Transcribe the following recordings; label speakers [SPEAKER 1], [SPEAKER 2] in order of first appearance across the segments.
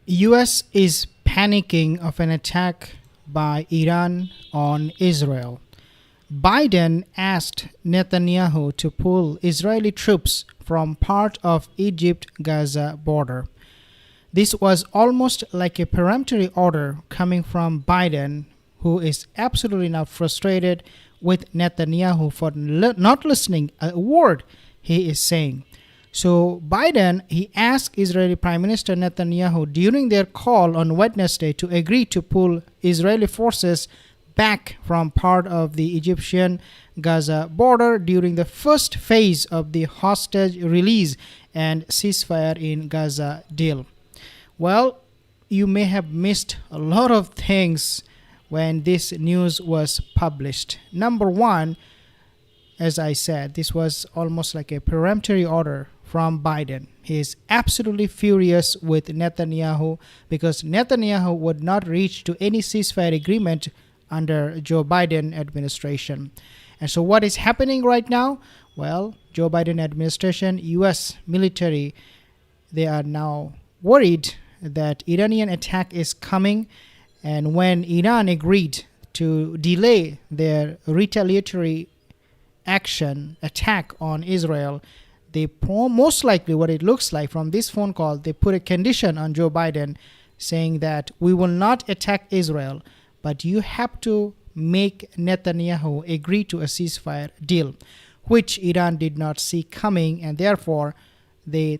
[SPEAKER 1] US is panicking of an attack by Iran on Israel. Biden asked Netanyahu to pull Israeli troops from part of Egypt-Gaza border. This was almost like a peremptory order coming from Biden, who is absolutely now frustrated with Netanyahu for not listening a word he is saying. So Biden, he asked Israeli Prime Minister Netanyahu during their call on Wednesday to agree to pull Israeli forces back from part of the Egyptian Gaza border during the first phase of the hostage release and ceasefire in Gaza deal. Well, you may have missed a lot of things when this news was published. Number one, as I said, this was almost like a peremptory order from Biden. He is absolutely furious with Netanyahu because Netanyahu would not reach to any ceasefire agreement under Joe Biden administration. And so what is happening right now? Well, Joe Biden administration, US military, they are now worried that Iranian attack is coming, and when Iran agreed to delay their retaliatory attack on Israel, they most likely, what it looks like from this phone call, they put a condition on Joe Biden saying that we will not attack Israel, but you have to make Netanyahu agree to a ceasefire deal, which Iran did not see coming, and therefore they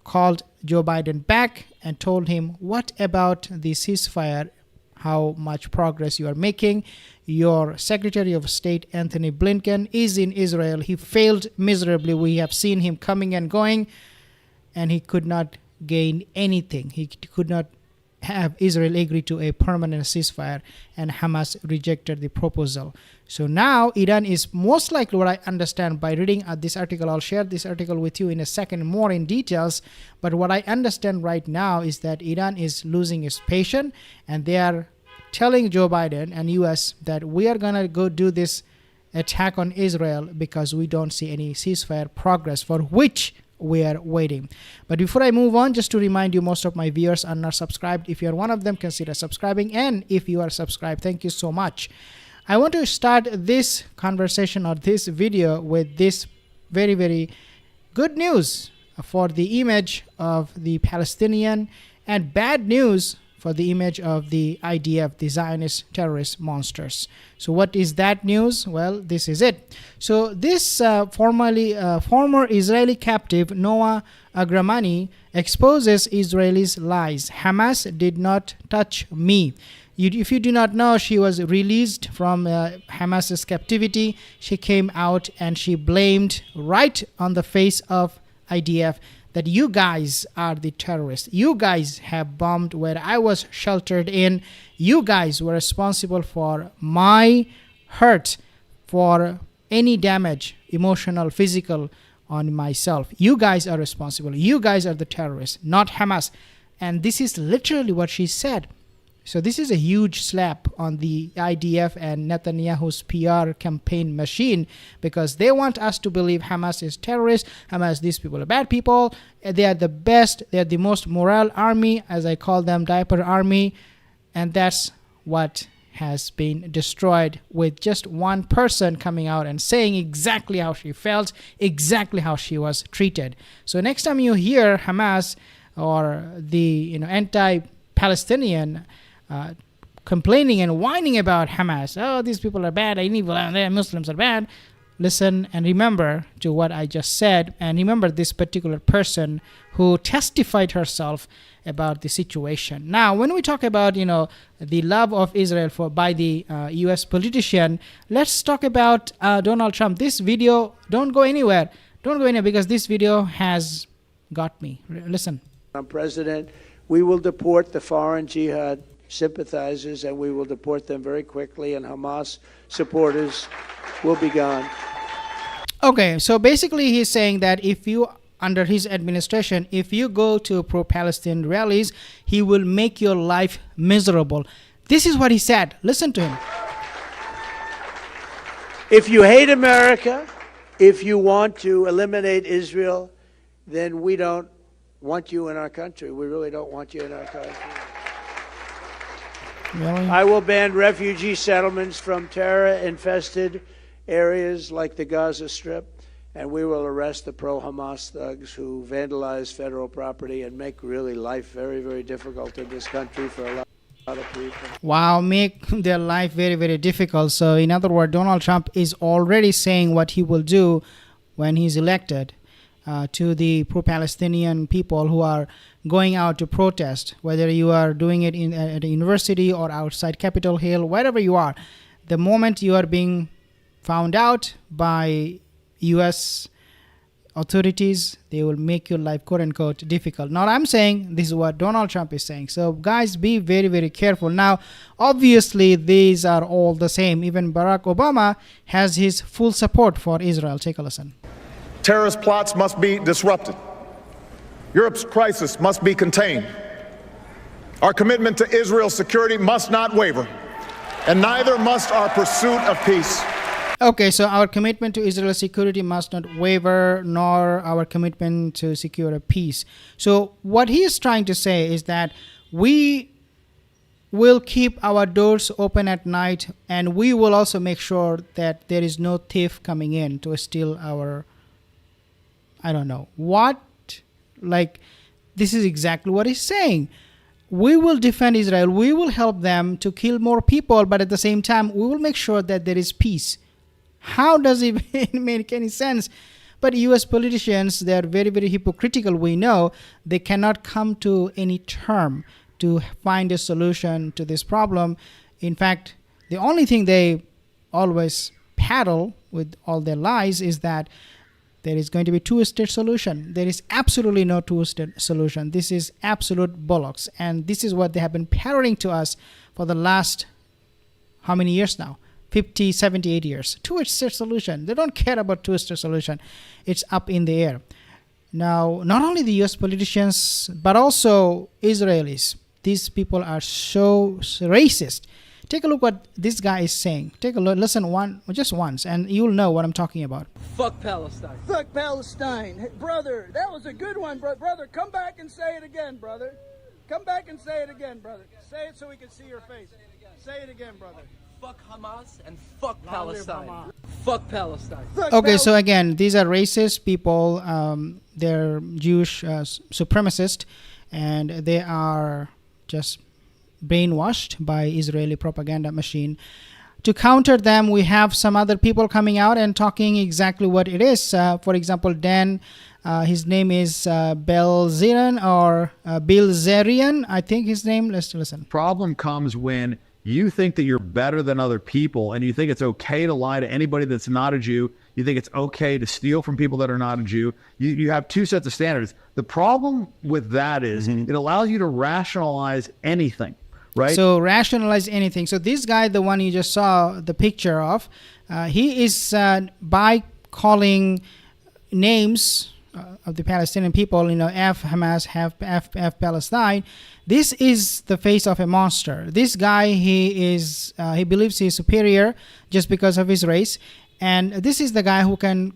[SPEAKER 1] called Joe Biden back and told him, what about the ceasefire? How much progress you are making? Your Secretary of State, Anthony Blinken, is in Israel. He failed miserably. We have seen him coming and going, and he could not gain anything. He could not have Israel agree to a permanent ceasefire, and Hamas rejected the proposal. So now Iran is most likely, what I understand by reading this article, I'll share this article with you in a second more in details, but what I understand right now is that Iran is losing its patience, and they are telling Joe Biden and US that we are going to go do this attack on Israel because we don't see any ceasefire progress for which we are waiting. But before I move on, just to remind you, most of my viewers are not subscribed. If you are one of them, consider subscribing, and if you are subscribed, thank you so much. I want to start this conversation or this video with this very, very good news for the image of the Palestinian, and bad news for the image of the IDF, the Zionist terrorist monsters. So what is that news? Well, this is it. So this former Israeli captive Noah Agramani exposes Israelis' lies. Hamas did not touch me. If you do not know, she was released from Hamas's captivity. She came out and she blamed right on the face of IDF that you guys are the terrorists. You guys have bombed where I was sheltered in. You guys were responsible for my hurt, for any damage, emotional, physical, on myself. You guys are responsible. You guys are the terrorists, not Hamas. And this is literally what she said. So this is a huge slap on the IDF and Netanyahu's PR campaign machine, because they want us to believe Hamas is terrorists. Hamas, these people are bad people. They are the best. They are the most moral army, as I call them, diaper army. And that's what has been destroyed with just one person coming out and saying exactly how she felt, exactly how she was treated. So next time you hear Hamas or the anti-Palestinian complaining and whining about Hamas, oh, these people are bad, and evil, and Muslims are bad, listen and remember to what I just said, and remember this particular person who testified herself about the situation. Now, when we talk about the love of Israel by the U.S. politician, let's talk about Donald Trump. This video, don't go anywhere, because this video has got me. Listen.
[SPEAKER 2] I'm president. We will deport the foreign jihad sympathizers, and we will deport them very quickly, and Hamas supporters will be gone.
[SPEAKER 1] Okay, so basically he's saying that if you, under his administration, if you go to pro-Palestinian rallies, he will make your life miserable. This is what he said. Listen to him.
[SPEAKER 2] If you hate America, if you want to eliminate Israel, then we don't want you in our country. We really don't want you in our country.
[SPEAKER 1] Really?
[SPEAKER 2] I will ban refugee settlements from terror-infested areas like the Gaza Strip, and we will arrest the pro-Hamas thugs who vandalize federal property and make really life very, very difficult in this country for a lot of people.
[SPEAKER 1] Wow, make their life very, very difficult. So in other words, Donald Trump is already saying what he will do when he's elected to the pro-Palestinian people who are going out to protest, whether you are doing it at a university or outside Capitol Hill, wherever you are. The moment you are being found out by U.S. authorities, they will make your life, quote unquote, difficult. Now, I'm saying this is what Donald Trump is saying. So, guys, be very, very careful. Now, obviously, these are all the same. Even Barack Obama has his full support for Israel. Take a listen.
[SPEAKER 3] Terrorist plots must be disrupted. Europe's crisis must be contained. Our commitment to Israel's security must not waver, and neither must our pursuit of peace.
[SPEAKER 1] Okay, so our commitment to Israel's security must not waver, nor our commitment to secure a peace. So what he is trying to say is that we will keep our doors open at night, and we will also make sure that there is no thief coming in to steal our, I don't know what, like, this is exactly what he's saying. We will defend Israel. We will help them to kill more people, but at the same time, we will make sure that there is peace. How does it make any sense? But U.S. politicians, they are very, very hypocritical. We know they cannot come to any term to find a solution to this problem. In fact, the only thing they always paddle with all their lies is that there is going to be two-state solution. There is absolutely no two-state solution. This is absolute bollocks. And this is what they have been parroting to us for the last, how many years now? 50, 70, 80 years. Two-state solution. They don't care about two-state solution. It's up in the air. Now, not only the U.S. politicians, but also Israelis. These people are so racist. Take a look what this guy is saying. Take a look, listen just once, and you'll know what I'm talking about.
[SPEAKER 4] Fuck Palestine.
[SPEAKER 5] Fuck Palestine. Hey, brother, that was a good one, brother. Come back and say it again, brother. Come back and say it again, brother. Say it so we can see your face. Say it again, brother.
[SPEAKER 4] Fuck Hamas and fuck Palestine. Fuck Palestine.
[SPEAKER 1] Okay, so again, these are racist people. They're Jewish supremacists, and they are just brainwashed by Israeli propaganda machine. To counter them, we have some other people coming out and talking exactly what it is. For example, Dan, his name is Belzerian or Bilzerian, I think his name. Let's listen.
[SPEAKER 6] Problem comes when you think that you're better than other people, and you think it's okay to lie to anybody that's not a Jew. You think it's okay to steal from people that are not a Jew. You have two sets of standards. The problem with that is it allows you to rationalize anything, right?
[SPEAKER 1] So rationalize anything. So this guy, the one you just saw the picture of, he is by calling names of the Palestinian people, F Hamas, F Palestine. This is the face of a monster. This guy, he believes he's superior just because of his race. And this is the guy who can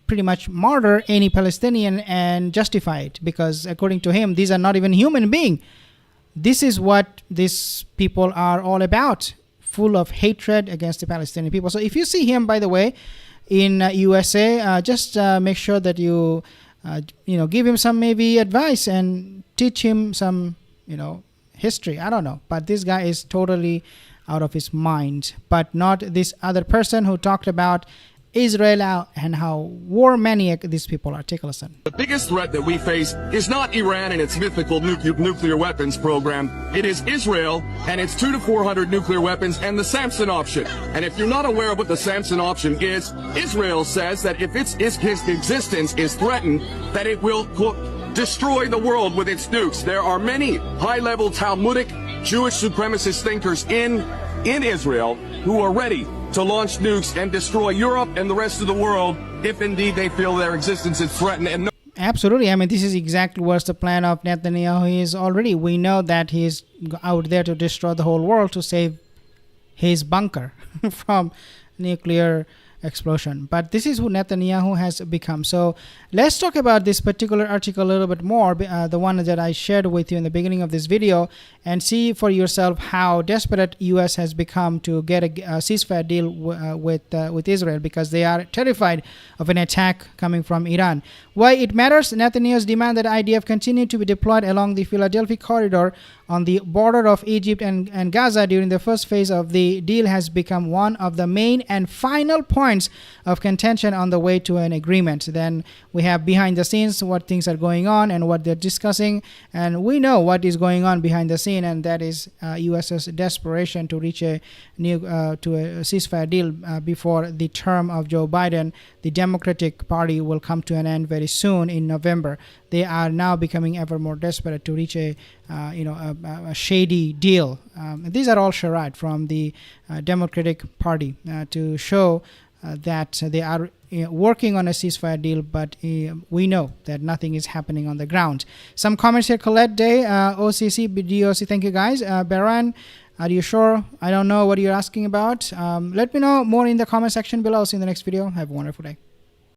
[SPEAKER 1] pretty much murder any Palestinian and justify it, because according to him, these are not even human beings. This is what these people are all about, full of hatred against the Palestinian people. So if you see him, by the way, in USA, just make sure that you, give him some maybe advice and teach him some, history. I don't know. But this guy is totally out of his mind. But not this other person who talked about Israel and how war maniac these people are. Take a listen.
[SPEAKER 7] The biggest threat that we face is not Iran and its mythical nuclear weapons program. It is Israel and its 200 to 400 nuclear weapons and the Samson option. And if you're not aware of what the Samson option is, Israel says that if its existence is threatened, that it will, quote, destroy the world with its nukes. There are many high-level Talmudic Jewish supremacist thinkers in Israel who are ready to launch nukes and destroy Europe and the rest of the world if indeed they feel their existence is threatened. And
[SPEAKER 1] absolutely. I mean, this is exactly what's the plan of Netanyahu is already. We know that he's out there to destroy the whole world to save his bunker from nuclear explosion. But this is who Netanyahu has become. So let's talk about this particular article a little bit more, the one that I shared with you in the beginning of this video, and see for yourself how desperate U.S. has become to get a ceasefire deal with Israel, because they are terrified of an attack coming from Iran. Why it matters? Netanyahu's demand that IDF continue to be deployed along the Philadelphia corridor on the border of Egypt and Gaza during the first phase of the deal has become one of the main and final points of contention on the way to an agreement. Then we have behind the scenes what things are going on and what they're discussing, and we know what is going on behind the scene, and that is US's desperation to reach a ceasefire deal before the term of Joe Biden. The Democratic Party will come to an end very soon in November. They are now becoming ever more desperate to reach a shady deal. These are all charade from the Democratic Party to show that they are working on a ceasefire deal, but we know that nothing is happening on the ground. Some comments here. Colette Day, OCC, BDOC, thank you guys. Baran, are you sure? I don't know what you're asking about. Let me know more in the comment section below. See you in the next video. Have a wonderful day.